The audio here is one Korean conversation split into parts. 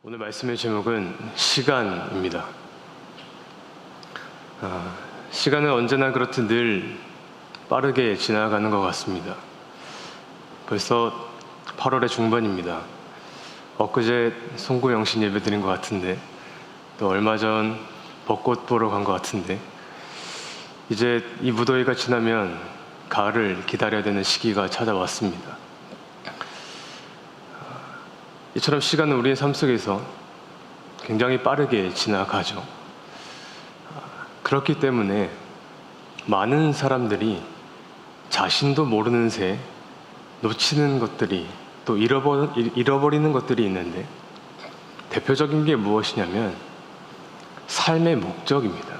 오늘 말씀의 제목은 시간입니다. 시간은 언제나 그렇듯 늘 빠르게 지나가는 것 같습니다. 벌써 8월의 중반입니다. 엊그제 송구영신 예배 드린 것 같은데, 또 얼마 전 벚꽃 보러 간 것 같은데, 이제 이 무더위가 지나면 가을을 기다려야 되는 시기가 찾아왔습니다. 이처럼 시간은 우리의 삶 속에서 굉장히 빠르게 지나가죠. 그렇기 때문에 많은 사람들이 자신도 모르는 새 놓치는 것들이, 또 잃어버리는 것들이 있는데, 대표적인 게 무엇이냐면 삶의 목적입니다.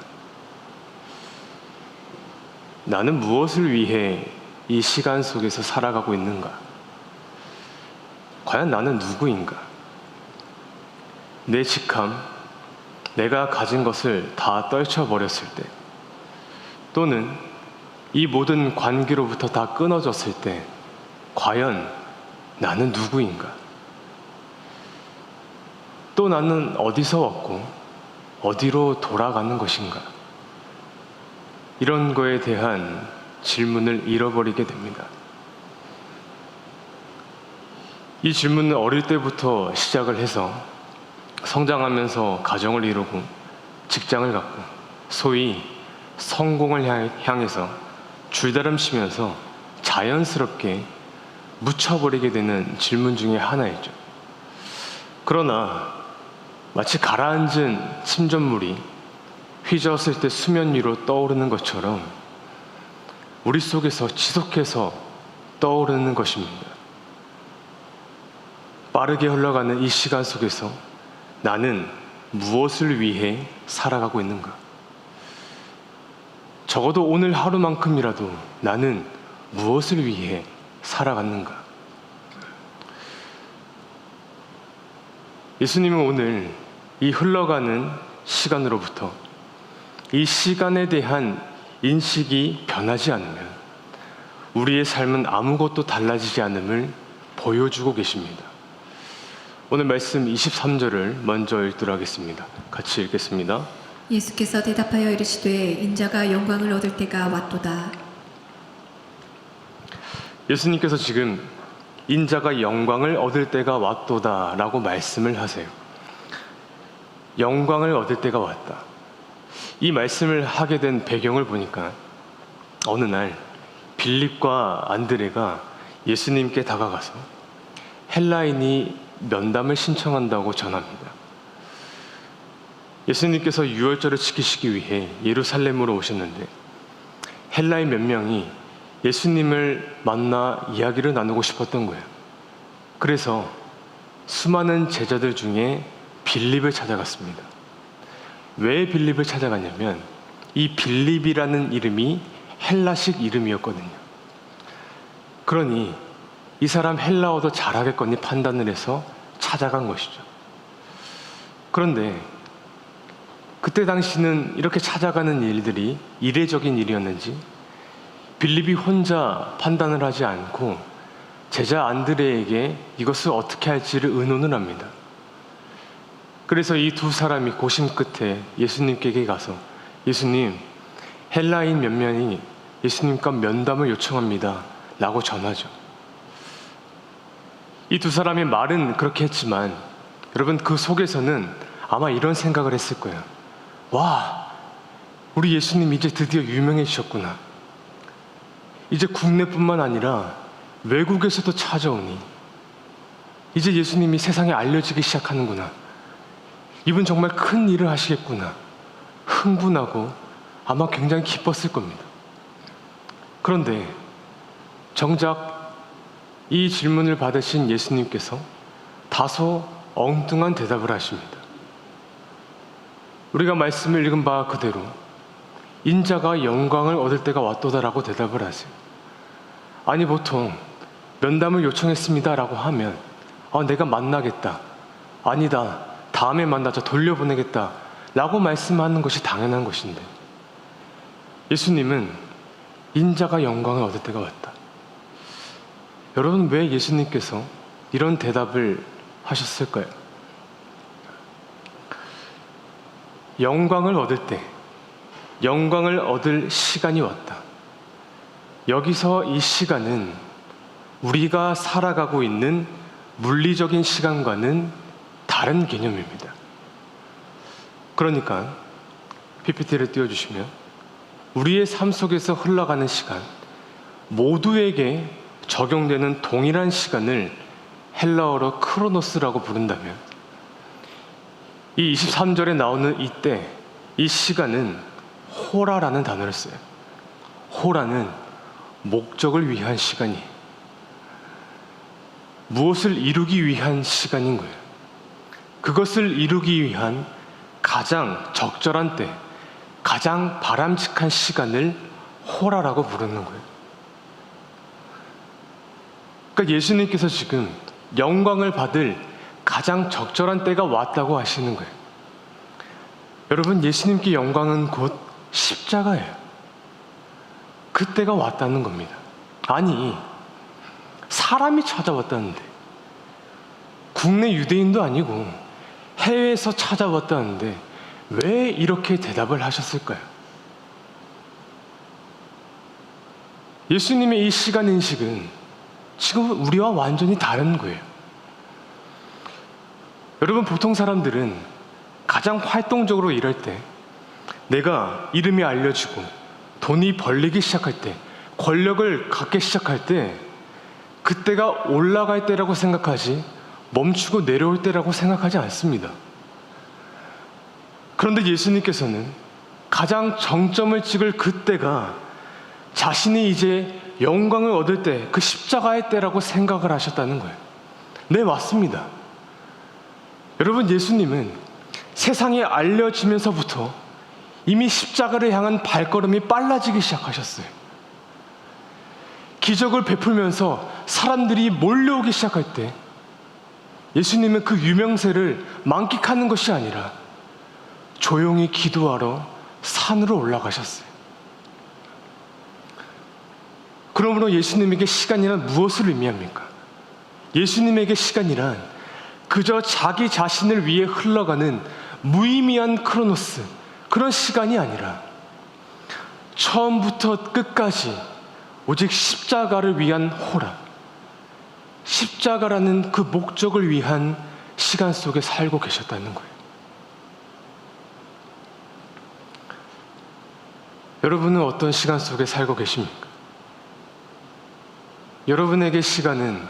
나는 무엇을 위해 이 시간 속에서 살아가고 있는가? 과연 나는 누구인가? 내 직함, 내가 가진 것을 다 떨쳐버렸을 때, 또는 이 모든 관계로부터 다 끊어졌을 때, 과연 나는 누구인가? 또 나는 어디서 왔고 어디로 돌아가는 것인가? 이런 거에 대한 질문을 잃어버리게 됩니다. 이 질문은 어릴 때부터 시작을 해서 성장하면서 가정을 이루고 직장을 갖고 소위 성공을 향해서 줄다름치면서 자연스럽게 묻혀버리게 되는 질문 중에 하나이죠. 그러나 마치 가라앉은 침전물이 휘저었을 때 수면 위로 떠오르는 것처럼 우리 속에서 지속해서 떠오르는 것입니다. 빠르게 흘러가는 이 시간 속에서 나는 무엇을 위해 살아가고 있는가? 적어도 오늘 하루만큼이라도 나는 무엇을 위해 살아갔는가? 예수님은 오늘 이 흘러가는 시간으로부터 이 시간에 대한 인식이 변하지 않으면 우리의 삶은 아무것도 달라지지 않음을 보여주고 계십니다. 오늘 말씀 23절을 먼저 읽도록 하겠습니다. 같이 읽겠습니다. 예수께서 대답하여 이르시되 인자가 영광을 얻을 때가 왔도다. 예수님께서 지금 인자가 영광을 얻을 때가 왔도다 라고 말씀을 하세요. 영광을 얻을 때가 왔다. 이 말씀을 하게 된 배경을 보니까 어느 날 빌립과 안드레가 예수님께 다가가서 헬라인이 면담을 신청한다고 전합니다. 예수님께서 유월절을 지키시기 위해 예루살렘으로 오셨는데 헬라인 몇 명이 예수님을 만나 이야기를 나누고 싶었던 거예요. 그래서 수많은 제자들 중에 빌립을 찾아갔습니다. 왜 빌립을 찾아갔냐면 이 빌립이라는 이름이 헬라식 이름이었거든요. 그러니 이 사람 헬라어도 잘하겠거니 판단을 해서 찾아간 것이죠. 그런데 그때 당시는 이렇게 찾아가는 일들이 이례적인 일이었는지 빌립이 혼자 판단을 하지 않고 제자 안드레에게 이것을 어떻게 할지를 의논을 합니다. 그래서 이 두 사람이 고심 끝에 예수님께 가서 예수님, 헬라인 몇 명이 예수님과 면담을 요청합니다 라고 전하죠. 이 두 사람의 말은 그렇게 했지만 여러분 그 속에서는 아마 이런 생각을 했을 거예요. 와, 우리 예수님 이제 드디어 유명해지셨구나. 이제 국내뿐만 아니라 외국에서도 찾아오니 이제 예수님이 세상에 알려지기 시작하는구나. 이분 정말 큰 일을 하시겠구나. 흥분하고 아마 굉장히 기뻤을 겁니다. 그런데 정작 이 질문을 받으신 예수님께서 다소 엉뚱한 대답을 하십니다. 우리가 말씀을 읽은 바 그대로 인자가 영광을 얻을 때가 왔도다라고 대답을 하세요. 아니 보통 면담을 요청했습니다 라고 하면 내가 만나겠다, 아니다, 다음에 만나자, 돌려보내겠다 라고 말씀하는 것이 당연한 것인데 예수님은 인자가 영광을 얻을 때가 왔다. 여러분 왜 예수님께서 이런 대답을 하셨을까요? 영광을 얻을 때, 영광을 얻을 시간이 왔다. 여기서 이 시간은 우리가 살아가고 있는 물리적인 시간과는 다른 개념입니다. 그러니까 PPT를 띄워주시면 우리의 삶 속에서 흘러가는 시간, 모두에게 적용되는 동일한 시간을 헬라어로 크로노스라고 부른다면 이 23절에 나오는 이때, 이 시간은 호라라는 단어를 써요. 호라는 목적을 위한 시간이, 무엇을 이루기 위한 시간인 거예요. 그것을 이루기 위한 가장 적절한 때, 가장 바람직한 시간을 호라라고 부르는 거예요. 그러니까 예수님께서 지금 영광을 받을 가장 적절한 때가 왔다고 하시는 거예요. 여러분, 예수님께 영광은 곧 십자가예요. 그때가 왔다는 겁니다. 아니, 사람이 찾아왔다는데, 국내 유대인도 아니고 해외에서 찾아왔다는데 왜 이렇게 대답을 하셨을까요? 예수님의 이 시간 인식은 지금 우리와 완전히 다른 거예요. 여러분, 보통 사람들은 가장 활동적으로 일할 때, 내가 이름이 알려지고 돈이 벌리기 시작할 때, 권력을 갖기 시작할 때, 그때가 올라갈 때라고 생각하지 멈추고 내려올 때라고 생각하지 않습니다. 그런데 예수님께서는 가장 정점을 찍을 그때가 자신이 이제 영광을 얻을 때, 그 십자가의 때라고 생각을 하셨다는 거예요. 네, 맞습니다. 여러분, 예수님은 세상에 알려지면서부터 이미 십자가를 향한 발걸음이 빨라지기 시작하셨어요. 기적을 베풀면서 사람들이 몰려오기 시작할 때 예수님은 그 유명세를 만끽하는 것이 아니라 조용히 기도하러 산으로 올라가셨어요. 그러므로 예수님에게 시간이란 무엇을 의미합니까? 예수님에게 시간이란 그저 자기 자신을 위해 흘러가는 무의미한 크로노스, 그런 시간이 아니라 처음부터 끝까지 오직 십자가를 위한 호라, 십자가라는 그 목적을 위한 시간 속에 살고 계셨다는 거예요. 여러분은 어떤 시간 속에 살고 계십니까? 여러분에게 시간은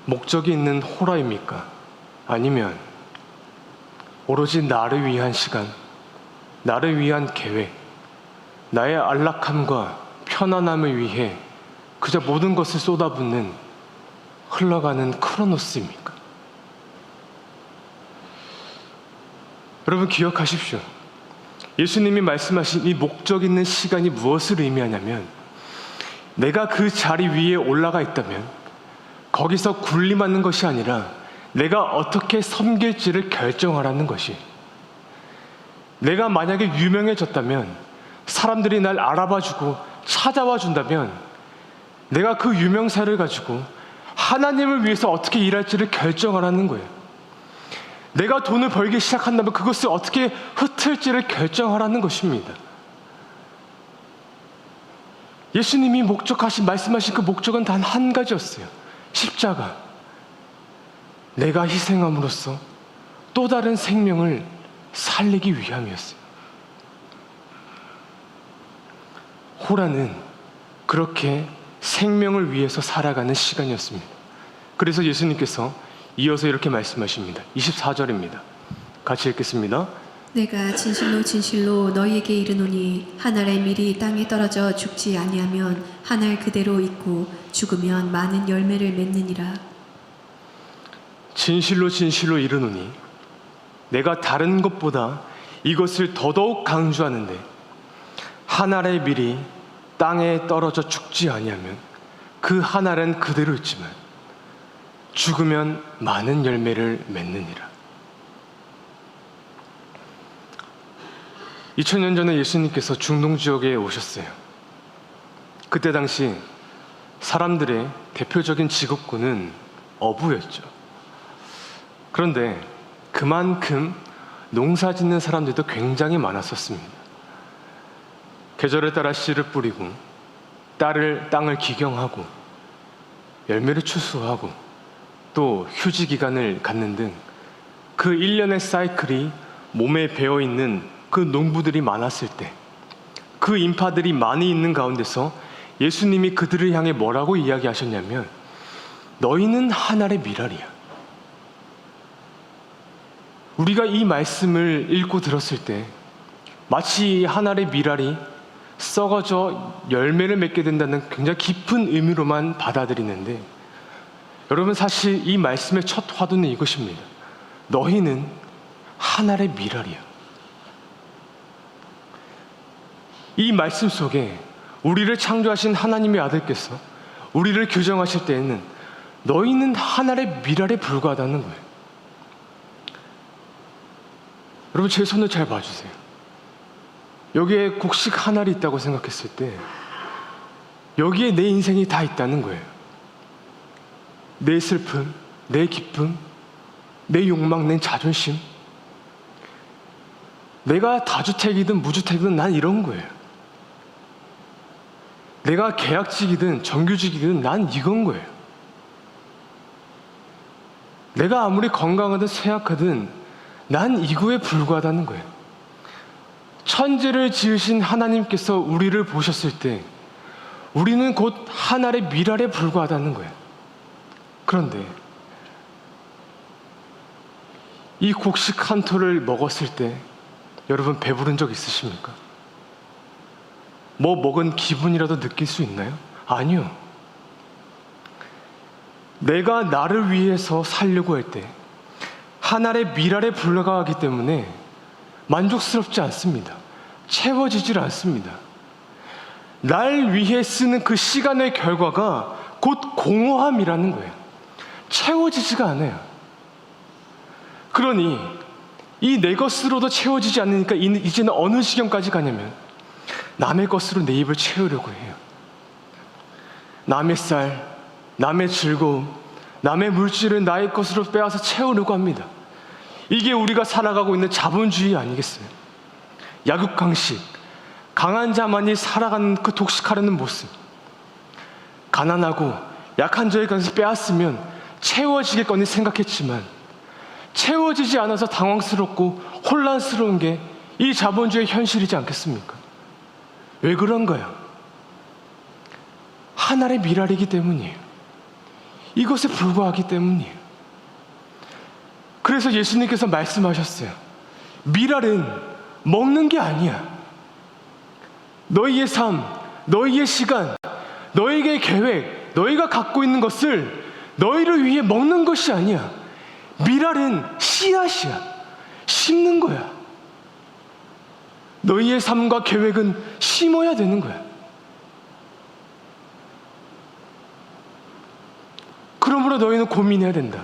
목적이 있는 호라입니까? 아니면 오로지 나를 위한 시간, 나를 위한 계획, 나의 안락함과 편안함을 위해 그저 모든 것을 쏟아붓는 흘러가는 크로노스입니까? 여러분, 기억하십시오. 예수님이 말씀하신 이 목적 있는 시간이 무엇을 의미하냐면, 내가 그 자리 위에 올라가 있다면 거기서 군림하는 것이 아니라 내가 어떻게 섬길지를 결정하라는 것이, 내가 만약에 유명해졌다면, 사람들이 날 알아봐주고 찾아와 준다면 내가 그 유명세를 가지고 하나님을 위해서 어떻게 일할지를 결정하라는 거예요. 내가 돈을 벌기 시작한다면 그것을 어떻게 흩을지를 결정하라는 것입니다. 예수님이 말씀하신 그 목적은 단 한 가지였어요. 십자가. 내가 희생함으로써 또 다른 생명을 살리기 위함이었어요. 호라는 그렇게 생명을 위해서 살아가는 시간이었습니다. 그래서 예수님께서 이어서 이렇게 말씀하십니다. 24절입니다. 같이 읽겠습니다. 내가 진실로 진실로 너희에게 이르노니 한 알의 밀이 땅에 떨어져 죽지 아니하면 한 알 그대로 있고 죽으면 많은 열매를 맺느니라. 진실로 진실로 이르노니, 내가 다른 것보다 이것을 더더욱 강조하는데, 한 알의 밀이 땅에 떨어져 죽지 아니하면 그 한 알은 그대로 있지만 죽으면 많은 열매를 맺느니라. 2000년 전에 예수님께서 중동 지역에 오셨어요. 그때 당시 사람들의 대표적인 직업군은 어부였죠. 그런데 그만큼 농사 짓는 사람들도 굉장히 많았었습니다. 계절에 따라 씨를 뿌리고 땅을 기경하고 열매를 추수하고 또 휴지 기간을 갖는 등 그 1년의 사이클이 몸에 배어있는 그 농부들이 많았을 때, 그 인파들이 많이 있는 가운데서 예수님이 그들을 향해 뭐라고 이야기하셨냐면, 너희는 한 알의 밀알이야. 우리가 이 말씀을 읽고 들었을 때 마치 한 알의 밀알이 썩어져 열매를 맺게 된다는 굉장히 깊은 의미로만 받아들이는데, 여러분, 사실 이 말씀의 첫 화두는 이것입니다. 너희는 한 알의 밀알이야. 이 말씀 속에 우리를 창조하신 하나님의 아들께서 우리를 규정하실 때에는 너희는 한 알의 밀알에 불과하다는 거예요. 여러분, 제 손을 잘 봐주세요. 여기에 곡식 한 알이 있다고 생각했을 때 여기에 내 인생이 다 있다는 거예요. 내 슬픔, 내 기쁨, 내 욕망, 내 자존심. 내가 다주택이든 무주택이든 난 이런 거예요. 내가 계약직이든 정규직이든 난 이건 거예요. 내가 아무리 건강하든 쇠약하든 난 이거에 불과하다는 거예요. 천지를 지으신 하나님께서 우리를 보셨을 때 우리는 곧 한 알의 밀알에 불과하다는 거예요. 그런데 이 곡식 한 톨을 먹었을 때 여러분, 배부른 적 있으십니까? 뭐 먹은 기분이라도 느낄 수 있나요? 아니요. 내가 나를 위해서 살려고 할 때 한 알의 밀알에 불과하기 때문에 만족스럽지 않습니다. 채워지질 않습니다. 날 위해 쓰는 그 시간의 결과가 곧 공허함이라는 거예요. 채워지지가 않아요. 그러니 이 내 것으로도 채워지지 않으니까 이제는 어느 지경까지 가냐면 남의 것으로 내 입을 채우려고 해요. 남의 쌀, 남의 즐거움, 남의 물질을 나의 것으로 빼앗아 채우려고 합니다. 이게 우리가 살아가고 있는 자본주의 아니겠어요? 약육강식, 강한 자만이 살아가는 그 독식하려는 모습. 가난하고 약한 자의 것을 빼앗으면 채워지겠거니 생각했지만 채워지지 않아서 당황스럽고 혼란스러운 게 이 자본주의의 현실이지 않겠습니까? 왜 그런가요? 한 알의 밀알이기 때문이에요. 이것에 불과하기 때문이에요. 그래서 예수님께서 말씀하셨어요. 밀알은 먹는 게 아니야. 너희의 삶, 너희의 시간, 너희의 계획, 너희가 갖고 있는 것을 너희를 위해 먹는 것이 아니야. 밀알은 씨앗이야. 심는 거야. 너희의 삶과 계획은 심어야 되는 거야. 그러므로 너희는 고민해야 된다.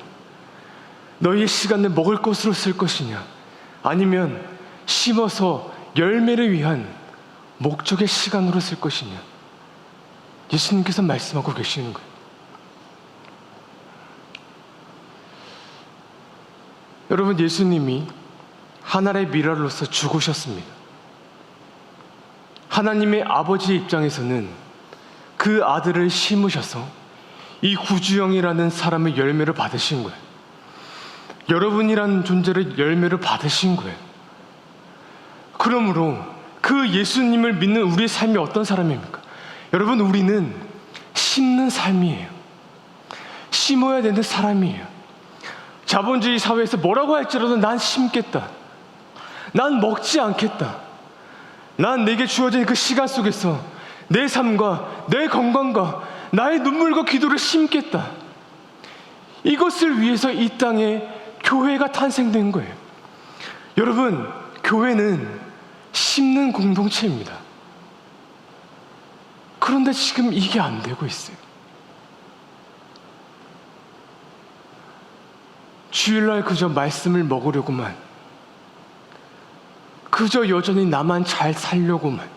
너희의 시간을 먹을 것으로 쓸 것이냐, 아니면 심어서 열매를 위한 목적의 시간으로 쓸 것이냐. 예수님께서 말씀하고 계시는 거예요. 여러분, 예수님이 한 알의 밀알로서 죽으셨습니다. 하나님의 아버지의 입장에서는 그 아들을 심으셔서 이 구주영이라는 사람의 열매를 받으신 거예요. 여러분이라는 존재를 열매를 받으신 거예요. 그러므로 그 예수님을 믿는 우리의 삶이 어떤 삶입니까? 여러분, 우리는 심는 삶이에요. 심어야 되는 사람이에요. 자본주의 사회에서 뭐라고 할지라도 난 심겠다. 난 먹지 않겠다. 난 내게 주어진 그 시간 속에서 내 삶과 내 건강과 나의 눈물과 기도를 심겠다. 이것을 위해서 이 땅에 교회가 탄생된 거예요. 여러분, 교회는 심는 공동체입니다. 그런데 지금 이게 안 되고 있어요. 주일날 그저 말씀을 먹으려고만, 그저 여전히 나만 잘 살려고만,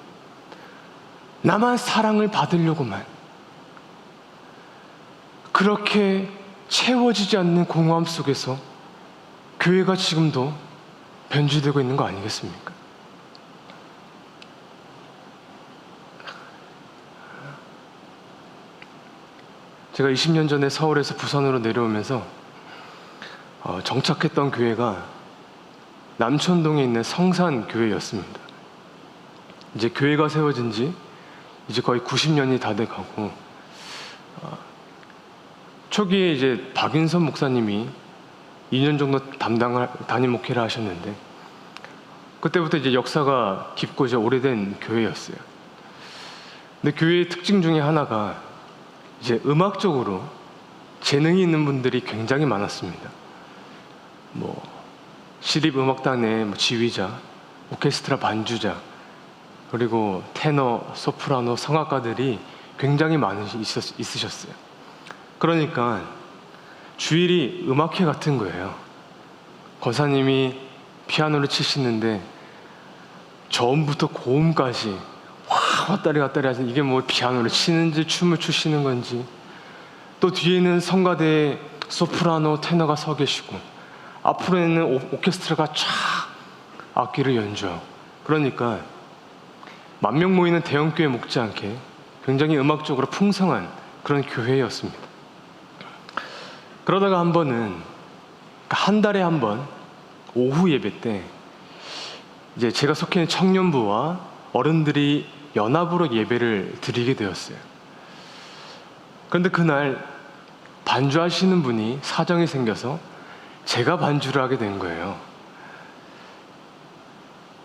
나만 사랑을 받으려고만, 그렇게 채워지지 않는 공허함 속에서 교회가 지금도 변질되고 있는 거 아니겠습니까? 제가 20년 전에 서울에서 부산으로 내려오면서 정착했던 교회가 남천동에 있는 성산교회였습니다. 이제 교회가 세워진 지 이제 거의 90년이 다 돼가고, 초기에 이제 박윤선 목사님이 2년 정도 담임 목회를 하셨는데, 그때부터 이제 역사가 깊고 이제 오래된 교회였어요. 근데 교회의 특징 중에 하나가 이제 음악적으로 재능이 있는 분들이 굉장히 많았습니다. 시립음악단의 지휘자, 오케스트라 반주자, 그리고 테너, 소프라노, 성악가들이 굉장히 있으셨어요. 그러니까 주일이 음악회 같은 거예요. 권사님이 피아노를 치시는데 저음부터 고음까지 왔다리 갔다리 하시는, 이게 피아노를 치는지 춤을 추시는 건지, 또 뒤에는 성가대에 소프라노, 테너가 서 계시고 앞으로는 오케스트라가 쫙 악기를 연주하고, 그러니까 만 명 모이는 대형교회 묵지 않게 굉장히 음악적으로 풍성한 그런 교회였습니다. 그러다가 한 번은, 한 달에 한 번 오후 예배 때 이제 제가 속해 있는 청년부와 어른들이 연합으로 예배를 드리게 되었어요. 그런데 그날 반주하시는 분이 사정이 생겨서 제가 반주를 하게 된 거예요.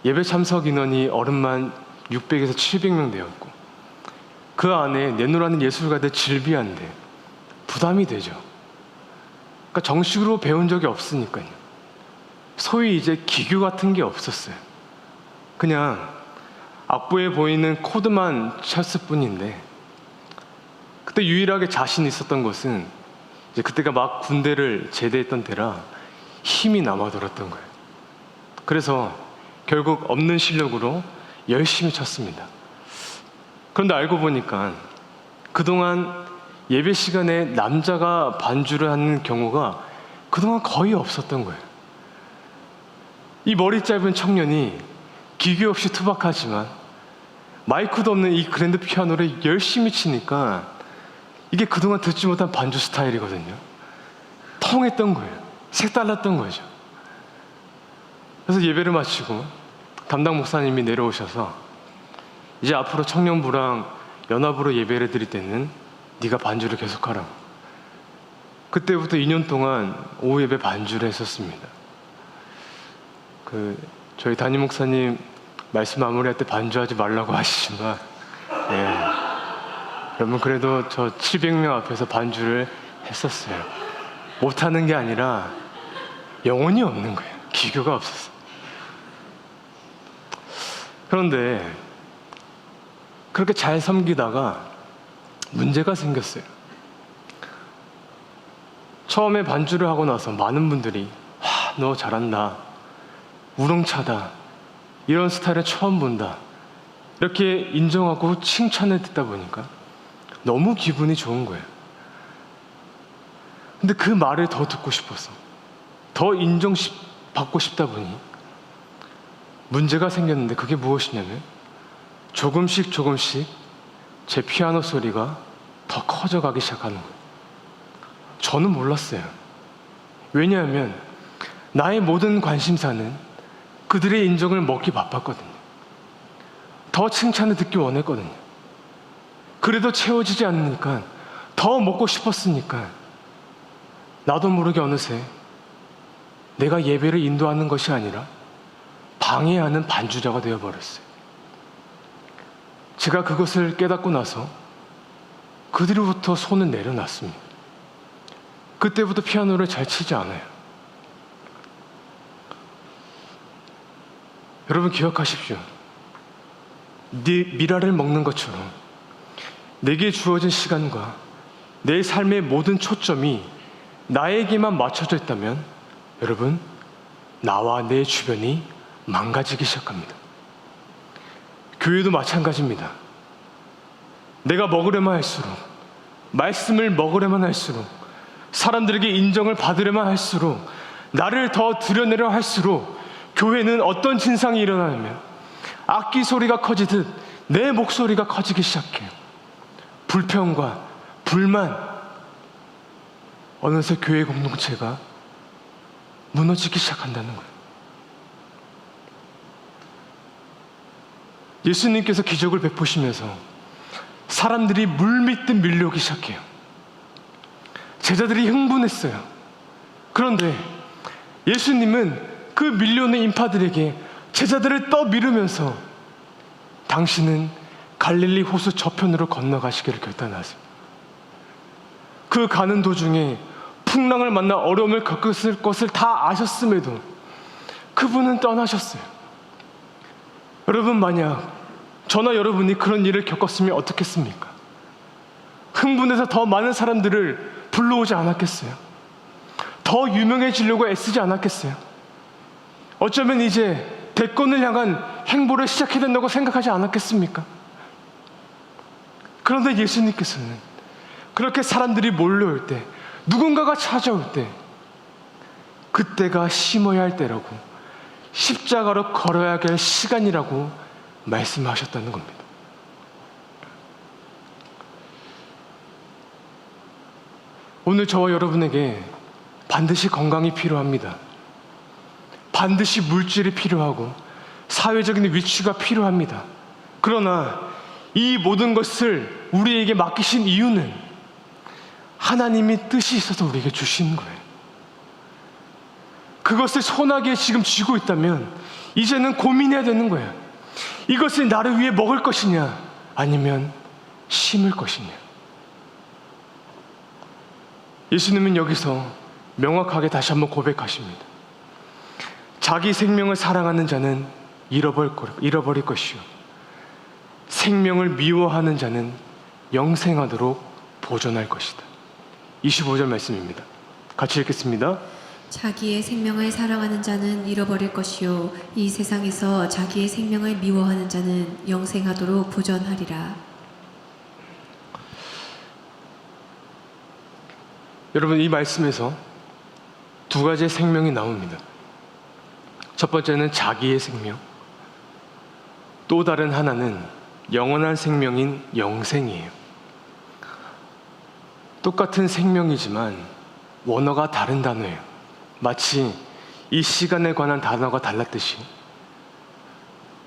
예배 참석 인원이 어른만 600에서 700명 되었고, 그 안에 내노라는 예술가들 질비한데 부담이 되죠. 그러니까 정식으로 배운 적이 없으니까요. 소위 이제 기교 같은 게 없었어요. 그냥 악보에 보이는 코드만 쳤을 뿐인데, 그때 유일하게 자신 있었던 것은 이제 그때가 막 군대를 제대했던 때라 힘이 남아돌았던 거예요. 그래서 결국 없는 실력으로 열심히 쳤습니다. 그런데 알고 보니까 그동안 예배 시간에 남자가 반주를 하는 경우가 그동안 거의 없었던 거예요. 이 머리 짧은 청년이 기교 없이 투박하지만 마이크도 없는 이 그랜드 피아노를 열심히 치니까 이게 그동안 듣지 못한 반주 스타일이거든요. 통했던 거예요. 색달랐던 거죠. 그래서 예배를 마치고 담당 목사님이 내려오셔서 이제 앞으로 청년부랑 연합으로 예배를 드릴 때는 네가 반주를 계속하라고. 그때부터 2년 동안 오후 예배 반주를 했었습니다. 저희 담임 목사님 말씀 마무리할 때 반주하지 말라고 하시지만, 여러분 그래도 저 700명 앞에서 반주를 했었어요. 못하는 게 아니라 영혼이 없는 거예요. 기교가 없었어요. 그런데 그렇게 잘 섬기다가 문제가 생겼어요. 처음에 반주를 하고 나서 많은 분들이 너 잘한다, 우렁차다, 이런 스타일을 처음 본다, 이렇게 인정하고 칭찬을 듣다 보니까 너무 기분이 좋은 거예요. 근데 그 말을 더 듣고 싶어서 더 인정받고 싶다 보니 문제가 생겼는데, 그게 무엇이냐면 조금씩 제 피아노 소리가 더 커져가기 시작하는 거예요. 저는 몰랐어요. 왜냐하면 나의 모든 관심사는 그들의 인정을 먹기 바빴거든요. 더 칭찬을 듣기 원했거든요. 그래도 채워지지 않으니까 더 먹고 싶었으니까 나도 모르게 어느새 내가 예배를 인도하는 것이 아니라 방해하는 반주자가 되어버렸어요. 제가 그것을 깨닫고 나서 그 뒤로부터 손을 내려놨습니다. 그때부터 피아노를 잘 치지 않아요. 여러분 기억하십시오. 미라를 먹는 것처럼 내게 주어진 시간과 내 삶의 모든 초점이 나에게만 맞춰져 있다면, 여러분, 나와 내 주변이 망가지기 시작합니다. 교회도 마찬가지입니다. 내가 먹으려만 할수록, 말씀을 먹으려만 할수록, 사람들에게 인정을 받으려만 할수록, 나를 더 드러내려 할수록 교회는 어떤 진상이 일어나면 악기 소리가 커지듯 내 목소리가 커지기 시작해요. 불평과 불만, 어느새 교회 공동체가 무너지기 시작한다는 거예요. 예수님께서 기적을 베푸시면서 사람들이 물밀듯 밀려오기 시작해요. 제자들이 흥분했어요. 그런데 예수님은 그 밀려오는 인파들에게 제자들을 떠밀으면서 당신은 갈릴리 호수 저편으로 건너가시기를 결단하세요. 그 가는 도중에 풍랑을 만나 어려움을 겪을 것을 다 아셨음에도 그분은 떠나셨어요. 여러분, 만약 저나 여러분이 그런 일을 겪었으면 어떻겠습니까? 흥분해서 더 많은 사람들을 불러오지 않았겠어요? 더 유명해지려고 애쓰지 않았겠어요? 어쩌면 이제 대권을 향한 행보를 시작해야 된다고 생각하지 않았겠습니까? 그런데 예수님께서는 그렇게 사람들이 몰려올 때, 누군가가 찾아올 때, 그때가 심어야 할 때라고, 십자가로 걸어야 할 시간이라고 말씀하셨다는 겁니다. 오늘 저와 여러분에게 반드시 건강이 필요합니다. 반드시 물질이 필요하고 사회적인 위치가 필요합니다. 그러나 이 모든 것을 우리에게 맡기신 이유는 하나님이 뜻이 있어서 우리에게 주신 거예요. 그것을 손아귀에 지금 쥐고 있다면 이제는 고민해야 되는 거예요. 이것을 나를 위해 먹을 것이냐, 아니면 심을 것이냐. 예수님은 여기서 명확하게 다시 한번 고백하십니다. 자기 생명을 사랑하는 자는 잃어버릴 것이요, 생명을 미워하는 자는 영생하도록 보존할 것이다. 25절 말씀입니다. 같이 읽겠습니다. 자기의 생명을 사랑하는 자는 잃어버릴 것이요 이 세상에서 자기의 생명을 미워하는 자는 영생하도록 보존하리라. 여러분, 이 말씀에서 두 가지의 생명이 나옵니다. 첫 번째는 자기의 생명, 또 다른 하나는 영원한 생명인 영생이에요. 똑같은 생명이지만 원어가 다른 단어예요. 마치 이 시간에 관한 단어가 달랐듯이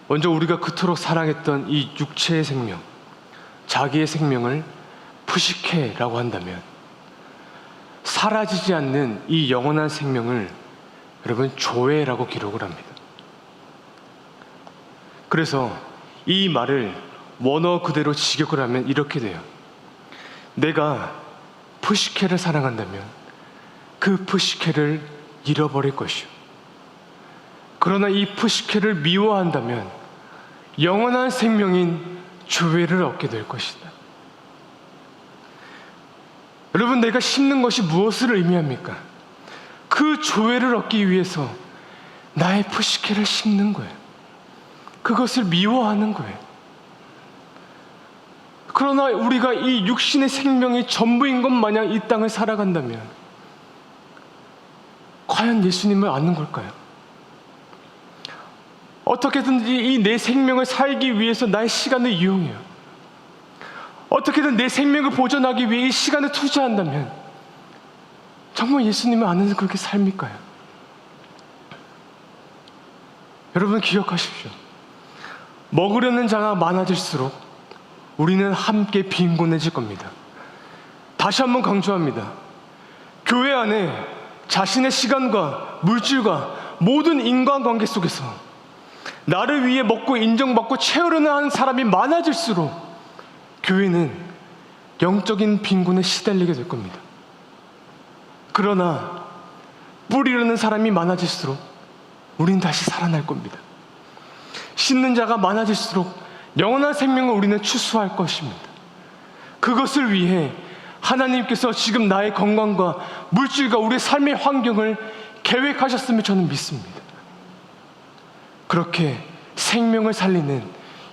먼저 우리가 그토록 사랑했던 이 육체의 생명, 자기의 생명을 푸시케라고 한다면, 사라지지 않는 이 영원한 생명을 여러분 조회라고 기록을 합니다. 그래서 이 말을 원어 그대로 직역을 하면 이렇게 돼요. 내가 푸시케를 사랑한다면 그 푸시케를 잃어버릴 것이요, 그러나 이 푸시케를 미워한다면 영원한 생명인 조회를 얻게 될 것이다. 여러분, 내가 심는 것이 무엇을 의미합니까? 그 조회를 얻기 위해서 나의 푸시케를 심는 거예요. 그것을 미워하는 거예요. 그러나 우리가 이 육신의 생명이 전부인 것 마냥 이 땅을 살아간다면 과연 예수님을 아는 걸까요? 어떻게든지 이 내 생명을 살기 위해서 나의 시간을 이용해요. 어떻게든 내 생명을 보존하기 위해 이 시간을 투자한다면 정말 예수님을 아는 그렇게 삶일까요? 여러분, 기억하십시오. 먹으려는 자가 많아질수록 우리는 함께 빈곤해질 겁니다. 다시 한번 강조합니다. 교회 안에 자신의 시간과 물질과 모든 인간관계 속에서 나를 위해 먹고 인정받고 채우려는 하는 사람이 많아질수록 교회는 영적인 빈곤에 시달리게 될 겁니다. 그러나 뿌리려는 사람이 많아질수록 우린 다시 살아날 겁니다. 심는 자가 많아질수록 영원한 생명을 우리는 추수할 것입니다. 그것을 위해 하나님께서 지금 나의 건강과 물질과 우리의 삶의 환경을 계획하셨음을 저는 믿습니다. 그렇게 생명을 살리는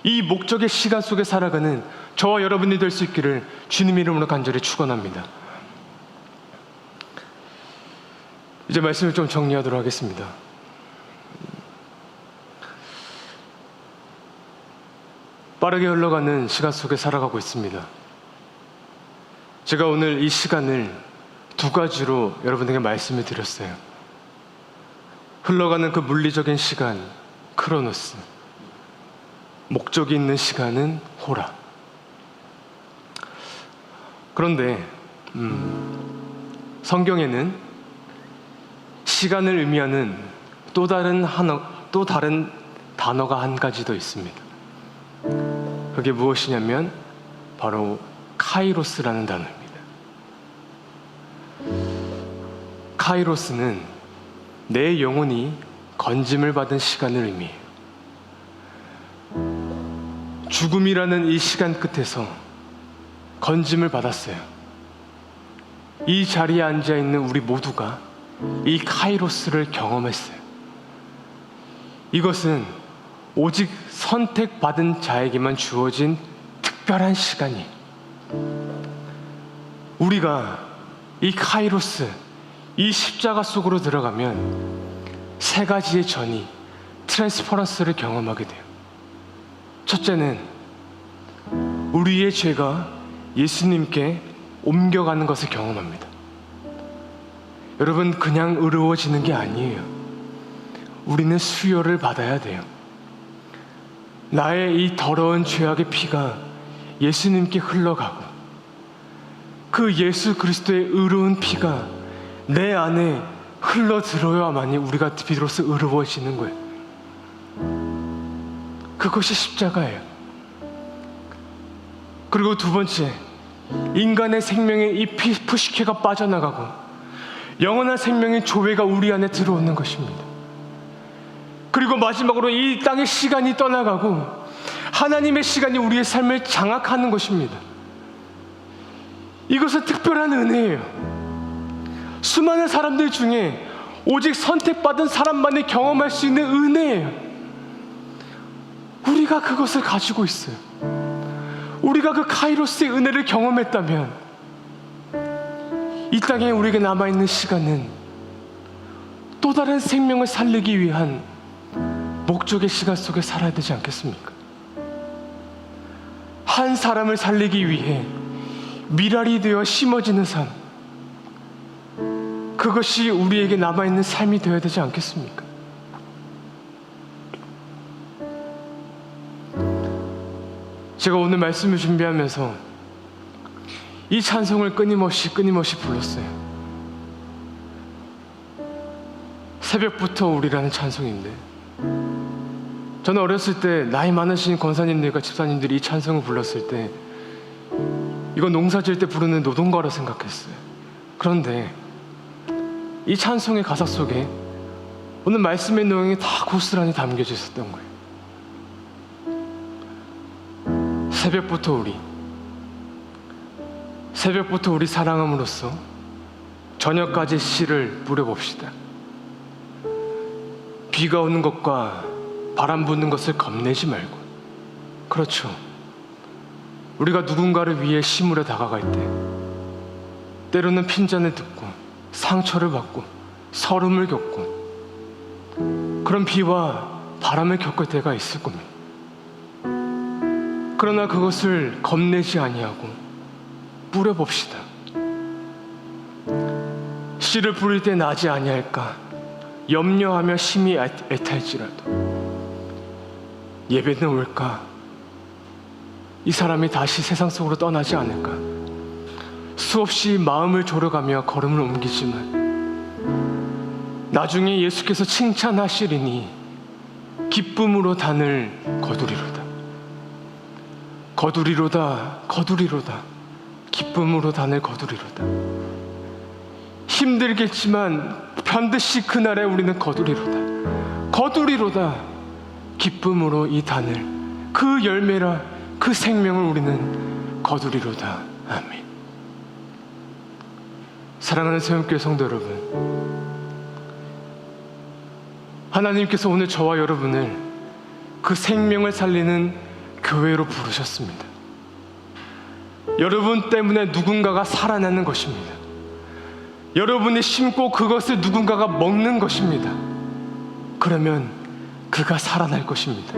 이 목적의 시간 속에 살아가는 저와 여러분이 될 수 있기를 주님 이름으로 간절히 축원합니다. 이제 말씀을 좀 정리하도록 하겠습니다. 빠르게 흘러가는 시간 속에 살아가고 있습니다. 제가 오늘 이 시간을 두 가지로 여러분에게 말씀을 드렸어요. 흘러가는 그 물리적인 시간, 크로노스. 목적이 있는 시간은 호라. 그런데 성경에는 시간을 의미하는 또 다른 단어가 한 가지 더 있습니다. 그게 무엇이냐면 바로 카이로스라는 단어입니다. 카이로스는 내 영혼이 건짐을 받은 시간을 의미해요. 죽음이라는 이 시간 끝에서 건짐을 받았어요. 이 자리에 앉아 있는 우리 모두가 이 카이로스를 경험했어요. 이것은 오직 선택받은 자에게만 주어진 특별한 시간이에요. 우리가 이 카이로스, 이 십자가 속으로 들어가면 세 가지의 전이 트랜스퍼런스를 경험하게 돼요. 첫째는 우리의 죄가 예수님께 옮겨가는 것을 경험합니다. 여러분, 그냥 의로워지는 게 아니에요. 우리는 수혈을 받아야 돼요. 나의 이 더러운 죄악의 피가 예수님께 흘러가고 그 예수 그리스도의 의로운 피가 내 안에 흘러들어야만이 우리가 비로소 의로워지는 거예요. 그것이 십자가예요. 그리고 두 번째, 인간의 생명의 이 푸시케가 빠져나가고 영원한 생명의 조회가 우리 안에 들어오는 것입니다. 그리고 마지막으로 이 땅의 시간이 떠나가고 하나님의 시간이 우리의 삶을 장악하는 것입니다. 이것은 특별한 은혜예요. 수많은 사람들 중에 오직 선택받은 사람만이 경험할 수 있는 은혜예요. 우리가 그것을 가지고 있어요. 우리가 그 카이로스의 은혜를 경험했다면 이 땅에 우리에게 남아있는 시간은 또 다른 생명을 살리기 위한 목적의 시간 속에 살아야 되지 않겠습니까? 한 사람을 살리기 위해 미랄이 되어 심어지는 삶, 그것이 우리에게 남아있는 삶이 되어야 되지 않겠습니까? 제가 오늘 말씀을 준비하면서 이 찬송을 끊임없이 불렀어요. 새벽부터 우리라는 찬송인데, 저는 어렸을 때 나이 많으신 권사님들과 집사님들이 이 찬송을 불렀을 때 이건 농사 지을 때 부르는 노동가라 생각했어요. 그런데 이 찬송의 가사 속에 오늘 말씀의 내용이 다 고스란히 담겨져 있었던 거예요. 새벽부터 우리 사랑함으로써 저녁까지 씨를 뿌려봅시다. 비가 오는 것과 바람 부는 것을 겁내지 말고. 그렇죠. 우리가 누군가를 위해 심으려 다가갈 때 때로는 핀잔을 듣고 상처를 받고 서름을 겪고 그런 비와 바람을 겪을 때가 있을 겁니다. 그러나 그것을 겁내지 아니하고 뿌려봅시다. 씨를 뿌릴 때 나지 아니할까 염려하며 심히 애탈지라도 예배는 올까? 이 사람이 다시 세상 속으로 떠나지 않을까? 수없이 마음을 졸여가며 걸음을 옮기지만 나중에 예수께서 칭찬하시리니 기쁨으로 단을 거두리로다. 거두리로다. 기쁨으로 단을 거두리로다. 힘들겠지만 반드시 그날에 우리는 거두리로다. 기쁨으로 이 단을, 그 열매라, 그 생명을 우리는 거두리로다. 아멘. 사랑하는 새움교회 성도 여러분, 하나님께서 오늘 저와 여러분을 그 생명을 살리는 교회로 부르셨습니다. 여러분 때문에 누군가가 살아나는 것입니다. 여러분이 심고 그것을 누군가가 먹는 것입니다. 그러면 그가 살아날 것입니다.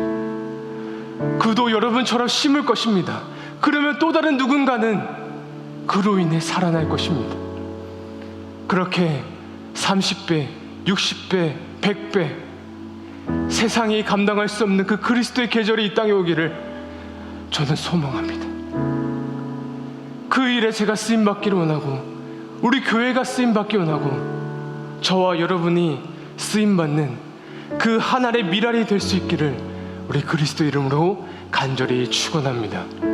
그도 여러분처럼 심을 것입니다. 그러면 또 다른 누군가는 그로 인해 살아날 것입니다. 그렇게 30배, 60배, 100배 세상이 감당할 수 없는 그 그리스도의 계절이 이 땅에 오기를 저는 소망합니다. 그 일에 제가 쓰임받기를 원하고, 우리 교회가 쓰임받기 원하고, 저와 여러분이 쓰임받는 그 한 알의 미랄이 될 수 있기를 우리 그리스도 이름으로 간절히 축원합니다.